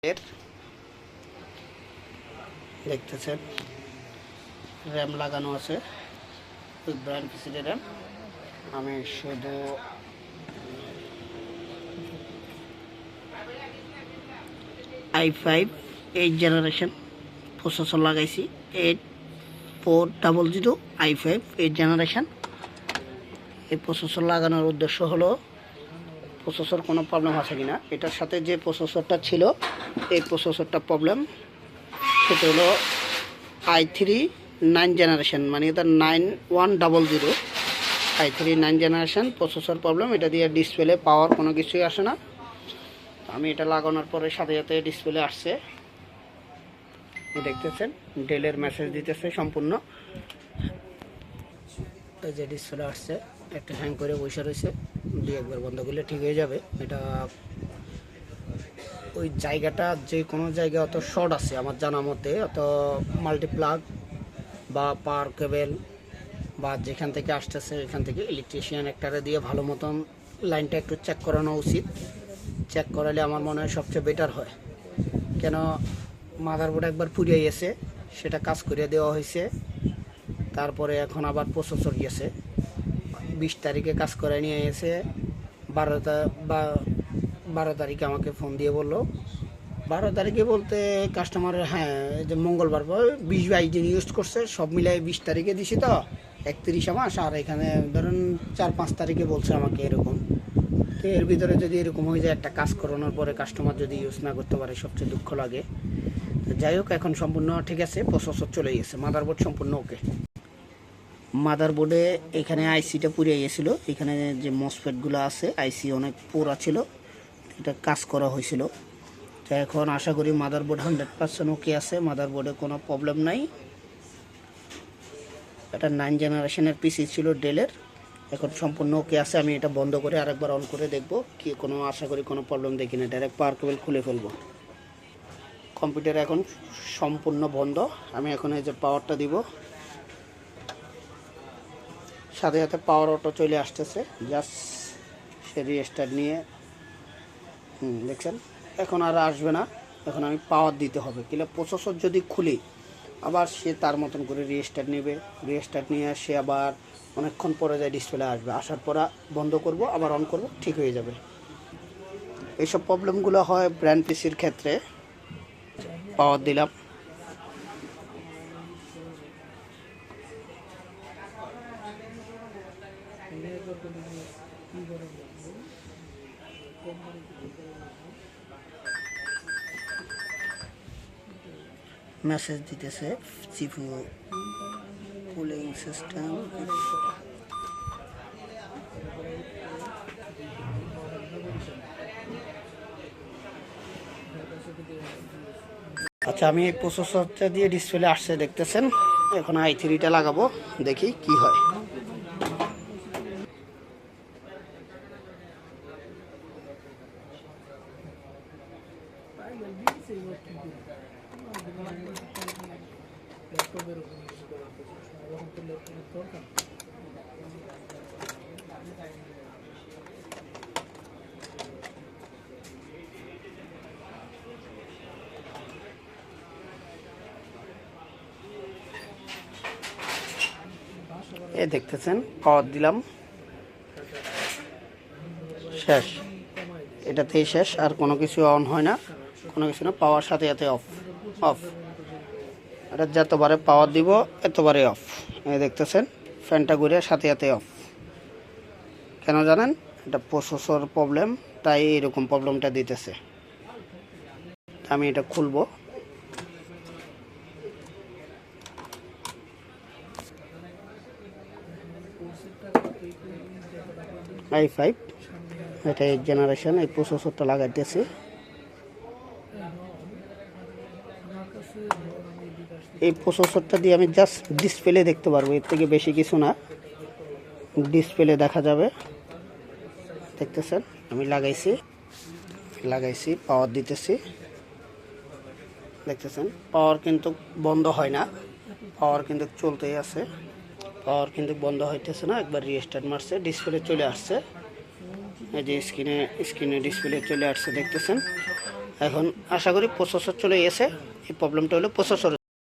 এর দেখতেছেন র্যাম লাগানো আছে উইথ ব্র্যান্ড পিসিডি র্যাম। আমি শুধু i5 8 জেনারেশন প্রসেসর লাগাইছি 8400 i5 8 জেনারেশন। এই প্রসেসর লাগানোর উদ্দেশ্য হলো প্রসেসর কোনো প্রবলেম আছে কিনা। এটার সাথে যে প্রসেসরটা ছিল এই প্রসেসরটা প্রবলেম, সেটা হলো i3 9 জেনারেশন, মানে এটা 9100 i3 9 জেনারেশন প্রসেসর প্রবলেম। এটা দিয়ে ডিসপ্লে পাওয়ার কোনো কিছুই আসে না। আমি এটা লাগানোর পরে সাথে সাথে ডিসপ্লে আসছে, দেখতেছেন ডেলের মেসেজ দিতেছে সম্পূর্ণ। এই যে ডিসপ্লে আসছে, একটা হ্যাং করে বসে রয়েছে, দুই একবার বন্ধ করলে ঠিক হয়ে যাবে। এটা ওই জায়গাটা যে কোনো জায়গায় অত শর্ট আছে আমার জানা মতে, অত মাল্টিপ্লাগ বা পাওয়ার কেবেল বা যেখান থেকে আসতেছে এখান থেকে ইলেকট্রিশিয়ান একটারে দিয়ে ভালো মতন লাইনটা একটু চেক করানো উচিত। চেক করালে আমার মনে হয় সবচেয়ে বেটার হয়। কেন মাদারবোর্ড একবার পুড়িয়ে গেছে, সেটা কাজ করে দেওয়া হয়েছে, তারপরে এখন আবার প্রসেসর গেছে 20 তারিখে কাজ করে নিয়ে এসে 12 তারিখে আমাকে ফোন দিয়ে বললো 12 তারিখে বলতে কাস্টমারের হ্যাঁ যে মঙ্গলবার 20-22 দিন ইউজ করছে, সব মিলাই 20 তারিখে দিছি তো 31 মাস, আর এখানে ধরেন 4-5 তারিখে বলছে আমাকে এরকম। তো এর ভিতরে যদি এরকম হয়ে যায়, একটা কাজ করানোর পরে কাস্টমার যদি ইউজ না করতে পারে সবচেয়ে দুঃখ লাগে। তো যাই হোক, এখন সম্পূর্ণ ঠিক আছে, প্রসেসর চলে গেছে, মাদারবোর্ড সম্পূর্ণ ওকে। মাদারবোর্ডে এখানে আইসিটা পুড়ে গিয়েছিল, এখানে যে মসফেটগুলো আছে আইসি অনেক পোড়া ছিল, এটা কাজ করা হয়েছিল। তো এখন আশা করি মাদারবোর্ড 100% ওকে আছে, মাদারবোর্ডে কোনো প্রবলেম নাই। এটা 9 জেনারেশনের পিসি ছিল ডেলের, এখন সম্পূর্ণ ওকে আছে। আমি এটা বন্ধ করে আরেকবার অন করে দেখব কি কোনো, আশা করি কোনো প্রবলেম দেখি না। ডাইরেক্ট পাওয়ার কেবল খুলে ফেলবো। কম্পিউটার এখন সম্পূর্ণ বন্ধ। আমি এখন এই যে পাওয়ারটা দিব, সাথে সাথে পাওয়ার অটো চলে আসতেছে, জাস্ট সে রিস্টার্ট নিয়ে দেখছেন এখন আর আসবে না। এখন আমি পাওয়ার দিতে হবে, কিংবা প্রসেসর যদি খুলি আবার সে তার মতন করে রিস্টার্ট নেবে, রিস্টার্ট নিয়ে সে আবার অনেকক্ষণ পরে যায় ডিসপ্লে আসবে, আসার পর বন্ধ করব আবার অন করব, ঠিক হয়ে যাবে। এইসব প্রবলেমগুলো হয় ব্র্যান্ড পিসির ক্ষেত্রে। পাওয়ার দিলাম, মেসেজ দিতেছে সিপু কুলিং সিস্টেম। আচ্ছা, আমি এই প্রসেসরটা দিয়ে ডিসপ্লে আসছে দেখতেছেন। এখন i3টা লাগাবো, দেখি কি হয়। এ দেখতেছেন পাওয়ার দিলাম, শেষ, এটাতেই শেষ, আর কোনো কিছু অন হয় না, কোনো কিছু না। পাওয়ার সাথে সাথে অফ অফ, এটা যতবারে পাওয়ার দিব এতবারে অফ। এই দেখতেছেন ফ্যানটা ঘুরে সাথে সাথে অফ। কেন জানেন? এটা প্রসেসর প্রবলেম, তাই এরকম প্রবলেমটা দিতেছে। আমি এটা খুলবো, i5 এটা 8 জেনারেশন, এই প্রসেসরটা লাগাইতেছি। এই প্রসেসরটা দিয়ে আমি জাস্ট ডিসপ্লে দেখতে পারবো, এর থেকে বেশি কিছু না। ডিসপ্লে দেখা যাবে, দেখতেছেন আমি লাগাইছি পাওয়ার দিতেছি, দেখতেছেন পাওয়ার কিন্তু বন্ধ হয় না, পাওয়ার কিন্তু চলতেই আছে, পাওয়ার কিন্তু বন্ধ হইতেছে না। একবার রিস্টার্ট মারছে, ডিসপ্লে চলে আসছে, এই যে স্ক্রিনে ডিসপ্লে চলে আসছে দেখতেছেন। এখন আশা করি প্রসেসর চলে গেছে। এই প্রবলেমটা হলো প্রসেসর।